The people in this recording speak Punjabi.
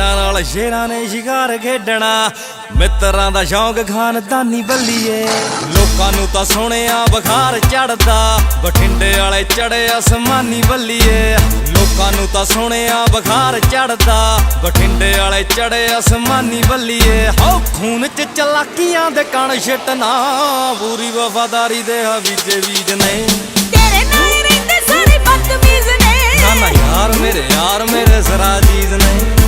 ਸ਼ੇਰਾਂ ਨਾਲ ਸ਼ੇਰਾਂ ਨੇ ਸ਼ਿਕਾਰ ਖੇਡਣਾ। ਮਿੱਤਰਾਂ ਦਾ ਸ਼ੌਂਕ ਖਾਨਦਾਨੀ ਬੱਲੀਏ, ਲੋਕਾਂ ਨੂੰ ਤਾਂ ਸੋਹਣਿਆ ਬੁਖਾਰ ਚੜਦਾ। ਬਠਿੰਡੇ ਵਾਲੇ ਚੜੇ ਅਸਮਾਨੀ ਬੱਲੀਏ, ਲੋਕਾਂ ਨੂੰ ਤਾਂ ਸੋਹਣਿਆ ਬੁਖਾਰ ਚੜਦਾ। ਬਠਿੰਡੇ ਵਾਲੇ ਚੜੇ ਅਸਮਾਨੀ ਬੱਲੀਏ। ਹੋ ਖੂਨ ਚ ਚਲਾਕੀਆਂ ਦੇ ਕਣ ਛਿੱਟਣਾ, ਪੂਰੀ ਵਫਾਦਾਰੀ ਦੇ ਹਵੀਜੇ ਬੀਜ ਨੇ। ਤੇਰੇ ਨਾਲ ਰਹਿੰਦੇ ਸਾਰੇ ਬਦਤਮੀਜ਼ ਨੇ। ਨਾ ਨਾ ਯਾਰ ਮੇਰੇ ਸਰਾਜੀਜ਼ ਨੇ।